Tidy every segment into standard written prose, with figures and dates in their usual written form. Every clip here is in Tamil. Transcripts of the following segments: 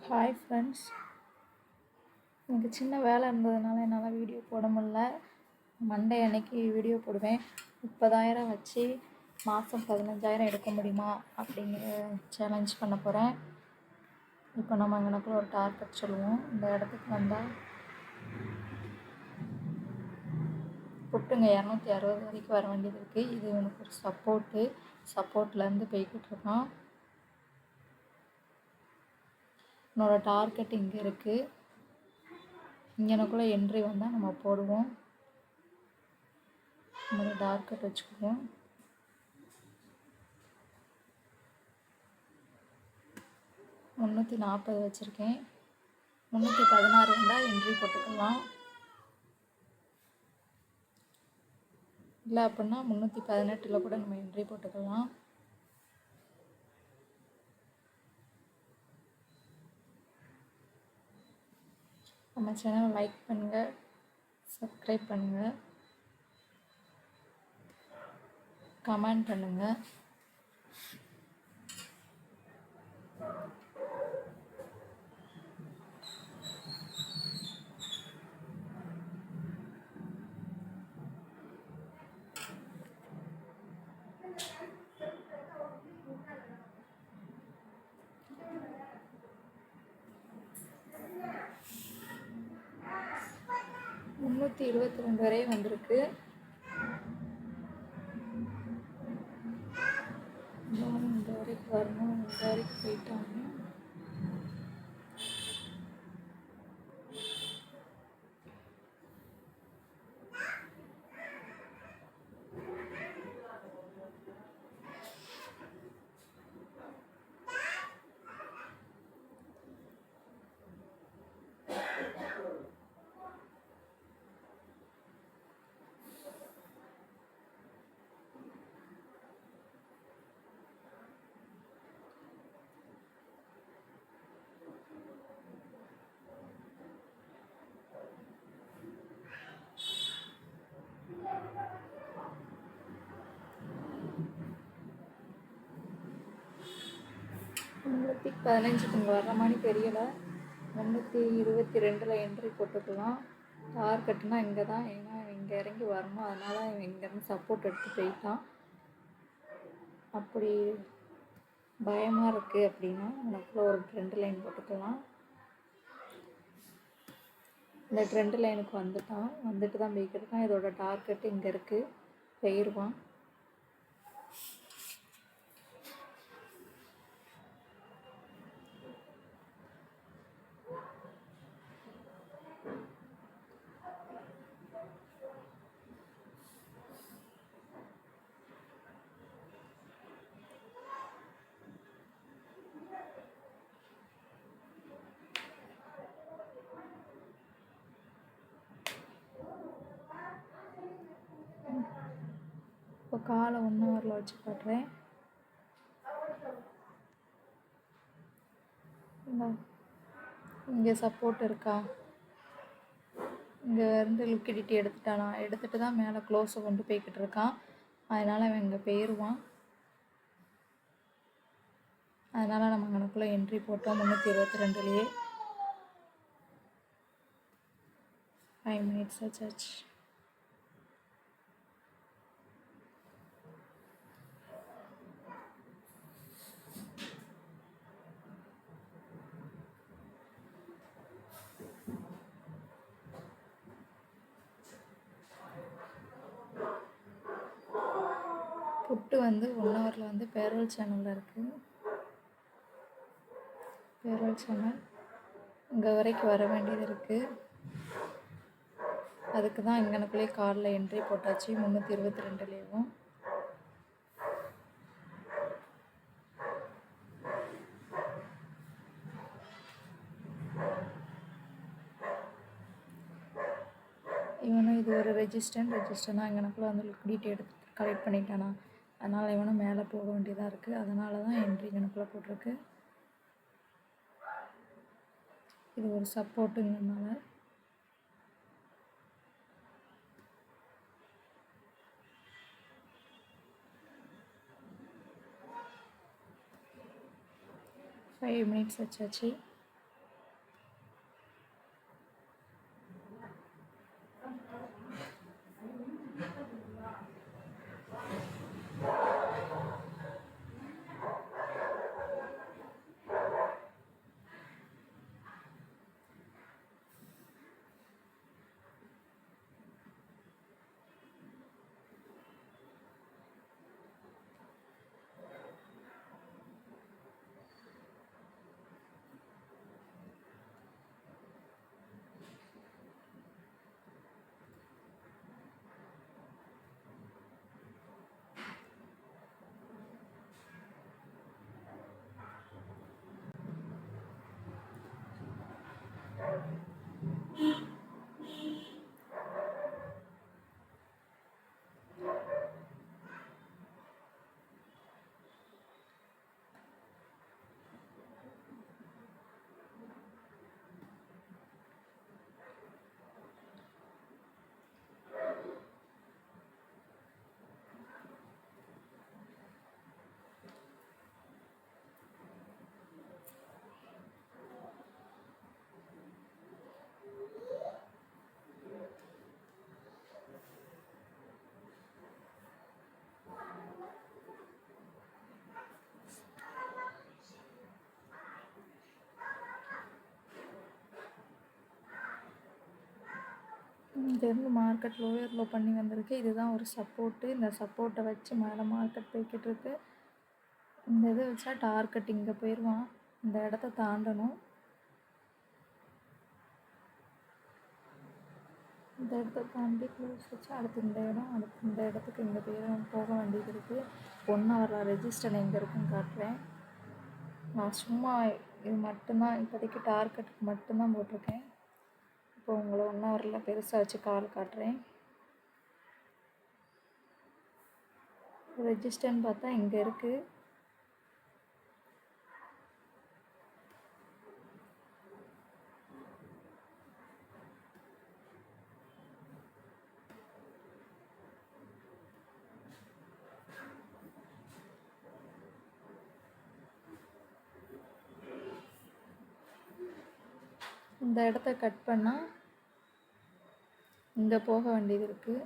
ஹாய் ஃப்ரெண்ட்ஸ், எனக்கு சின்ன வேலை இருந்ததுனால என்னால் வீடியோ போட முடில. மண்டே அன்னைக்கு வீடியோ போடுவேன். 30,000 வச்சு மாதம் 15,000 எடுக்க முடியுமா அப்படிங்கிற சேலஞ்ச் பண்ண போகிறேன். இப்போ நம்ம எனக்குள்ள ஒரு டார்கெட் சொல்லுவோம். இந்த இடத்துக்கு வந்தால் புட்டுங்க 260 வரைக்கும் வர வேண்டியது இருக்குது. இது எனக்கு ஒரு சப்போர்ட்லேருந்து போய்கிட்டு இருக்கான். என்னோடய டார்கெட் இங்கே இருக்குது. இங்கனக்குள்ளே என்ட்ரி வந்தால் நம்ம போடுவோம். நம்மளோட டார்கெட் வச்சுக்குவோம். $340 வச்சுருக்கேன். 316 வந்தால் என்ட்ரி போட்டுக்கலாம். இல்லை அப்படின்னா 318 கூட நம்ம என்ட்ரி போட்டுக்கலாம். நம்ம சேனலை லைக் பண்ணுங்கள், சப்ஸ்கிரைப் பண்ணுங்கள், கமெண்ட் பண்ணுங்கள். $322 வரை வந்திருக்கு. இந்த வரைக்கும் வரணும். இந்த வரைக்கும் போயிட்டாங்க. உங்களுக்கு 15 வர்ற மாதிரி தெரியலை. 322 என்ட்ரி போட்டுக்கலாம். டார்கெட்னா இங்கே தான். ஏன்னா இங்கே இறங்கி வரணும். அதனால் இங்கேருந்து சப்போர்ட் எடுத்து போயிட்டான். அப்படி பயமாக இருக்குது அப்படின்னா எனக்குள்ள ஒரு ட்ரெண்ட் லைன் போட்டுக்கலாம். இந்த ட்ரெண்ட் லைனுக்கு வந்துட்டு தான் போய்க்கிட்டு இதோட டார்கெட்டு இங்கே இருக்குது. போயிடுவான். இப்போ காலை 1 ஹவரில் வச்சு காட்டுறேன். இங்கே சப்போர்ட் இருக்கா? இங்கே இருந்து லிக்விடிட்டி எடுத்துகிட்டு தான் மேலே க்ளோஸை கொண்டு போய்கிட்டு இருக்கான். அதனால் அவன் இங்கே போயிடுவான். அதனால் நம்ம கணக்குள்ளே என்ட்ரி போட்டோம். 322 5 மினிட்ஸ் ஆச்சு. புட்டு 1 ஹவரில் பேரோல் சேனலில் இருக்குது. பேரோல் சேனல் இங்கே வரைக்கும் வர வேண்டியது இருக்குது. அதுக்கு தான் இங்கனக்குள்ளே காலில் என்ட்ரி போட்டாச்சு. 322 இவனும் இது ஒரு ரெஜிஸ்டர்னால் இங்கனக்குள்ளே லிக்விடிட்டி எடுத்து கலெக்ட் பண்ணிட்டானா. அதனால் இவனும் மேலே போக வேண்டியதாக இருக்குது. அதனால தான் என்ட்ரி இங்கனக்குள்ளே போட்டிருக்கு. இது ஒரு சப்போர்ட்டுங்கிறதுனால ஃபைவ் மினிட்ஸ் வச்சாச்சு. இங்கேருந்து மார்க்கெட் லோயரில் பண்ணி வந்திருக்கு. இதுதான் ஒரு சப்போர்ட்டு. இந்த சப்போர்ட்டை வச்சு மேலே மார்க்கெட் போய்கிட்டு இருக்கு. இந்த இதை வச்சா டார்கெட் இங்கே போயிடுவான். இந்த இடத்த தாண்டணும். இந்த இடத்த தாண்டி க்ளோஸ் வச்சு அடுத்து இந்த இடம், அடுத்து இந்த இடத்துக்கு இங்கே போக வேண்டியது இருக்குது. 1 ஹவரில் ரெஜிஸ்டர் எங்கே இருக்குன்னு காட்டுறேன். நான் சும்மா இது மட்டும்தான் இப்போதைக்கு டார்கெட்டுக்கு மட்டும்தான் போட்டிருக்கேன். இப்போ உங்களை 1 ஹவரில் பெருசாக வச்சு கால் காட்டுறேன். ரெஜிஸ்டர்னு பார்த்தா இங்கே இருக்குது. இந்த இடத்த கட் பண்ணால் இங்கே போக வேண்டியது இருக்குது.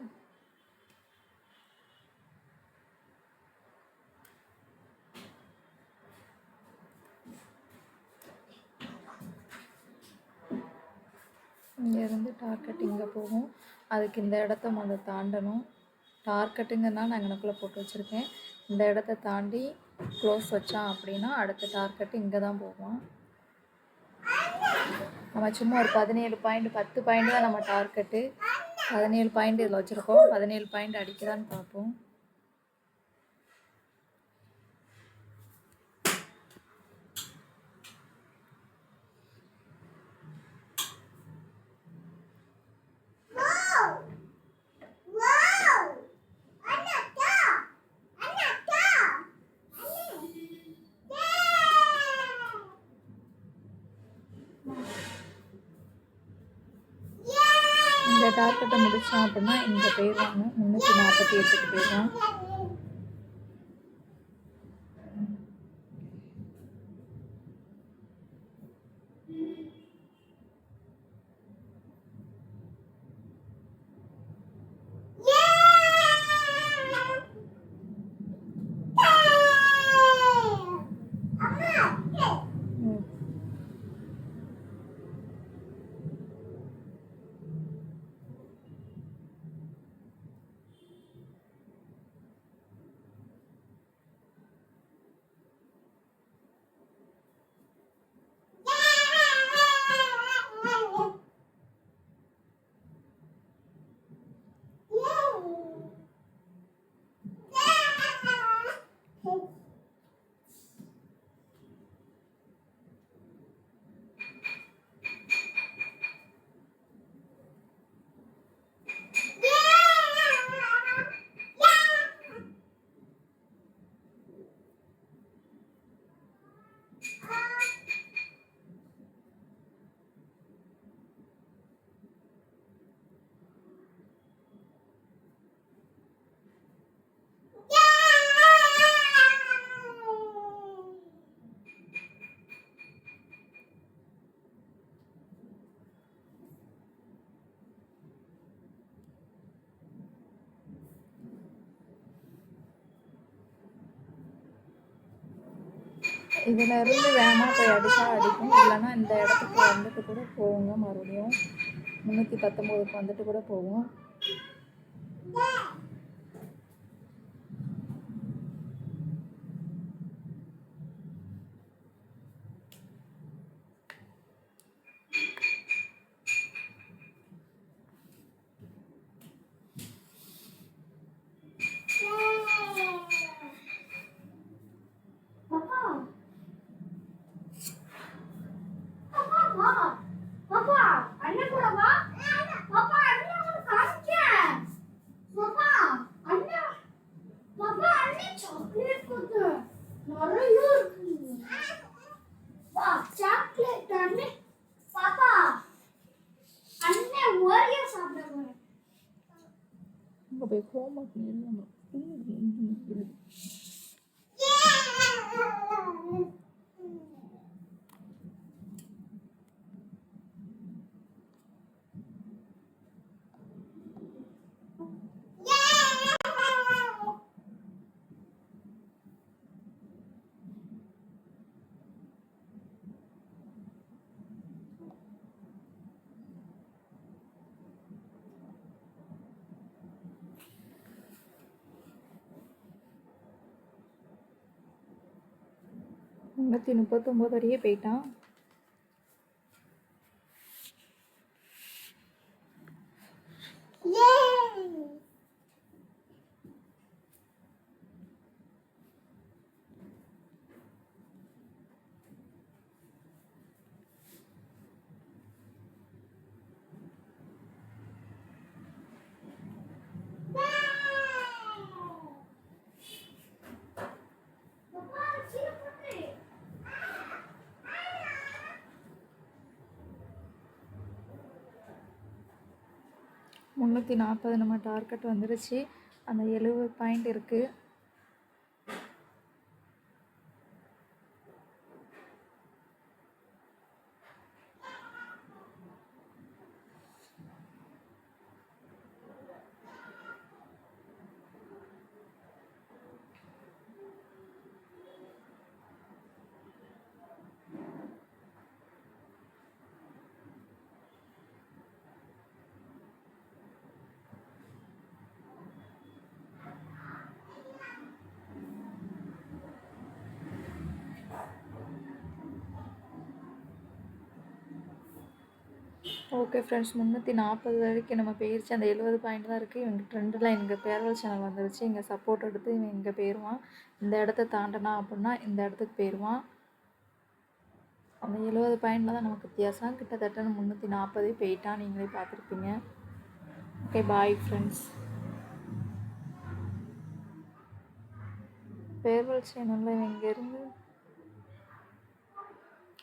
இங்கேருந்து டார்கெட் இங்கே போகும். அதுக்கு இந்த இடத்த முதல்ல தாண்டணும். டார்கெட்டுங்கன்னா நான் இங்கனக்குள்ளே போட்டு வச்சுருக்கேன். இந்த இடத்த தாண்டி க்ளோஸ் வச்சான் அப்படின்னா அடுத்த டார்கெட்டு இங்கே தான் போகும். நம்ம சும்மா ஒரு 17 பாயிண்ட் 10 பாயிண்ட் தான் நம்ம டார்கெட்டு. 17 பாயிண்ட் இதில் வச்சுருக்கோம். 17 பாயிண்ட் அடிக்கலான்னு பார்ப்போம். இந்த டார்கெட்டை முடித்தான் அப்படின்னா இங்கே போயிடுவாங்க. 348க்கு போயிடுவான். இதில் இருந்து வேகமாக போய் அடித்தா அடிக்கும். இல்லைன்னா இந்த இடத்துக்கு வந்துட்டு கூட போகுங்க. மறுபடியும் 319க்கு வந்துட்டு கூட போகும். சாக்லேட் அண்ணே பாப்பா அண்ணே ஓரியோ சாப்பிட போறேன். அங்கே போய் ஹோம்ஒர்க் எழுதணும். முந்நூற்றி 39 வரையே போயிட்டான். முந்நூற்றி 40 நம்ம டார்கெட் வந்துருச்சு. அந்த 70 பாயிண்ட் இருக்குது. ஓகே ஃப்ரெண்ட்ஸ், 340 வரைக்கும் நம்ம போயிடுச்சு. அந்த 70 பாயிண்ட் தான் இருக்குது. இவங்க ட்ரெண்டில் எங்கள் பேரல் சேனல் வந்துருச்சு. இங்கே சப்போர்ட் எடுத்து இவன் இங்கே போயிடுவான். இந்த இடத்த தாண்டினா அப்படின்னா இந்த இடத்துக்கு போயிடுவான். அந்த 70 பாயிண்டில் தான் நமக்கு வித்தியாசம். கிட்டத்தட்ட 340 போயிட்டான். நீங்களே பார்த்துருப்பீங்க. Okay, bye friends. பேரல் சேனலில் இங்கேருந்து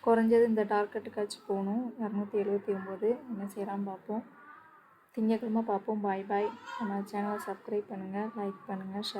குறைஞ்சது இந்த டார்கெட்டுக்காச்சும் போகணும். 279 என்ன செய்யலான்னு பார்ப்போம். திங்கக்கிழமை பார்ப்போம். பாய் பாய். நம்ம சேனலை சப்ஸ்கிரைப் பண்ணுங்கள், லைக் பண்ணுங்கள், ஷேர்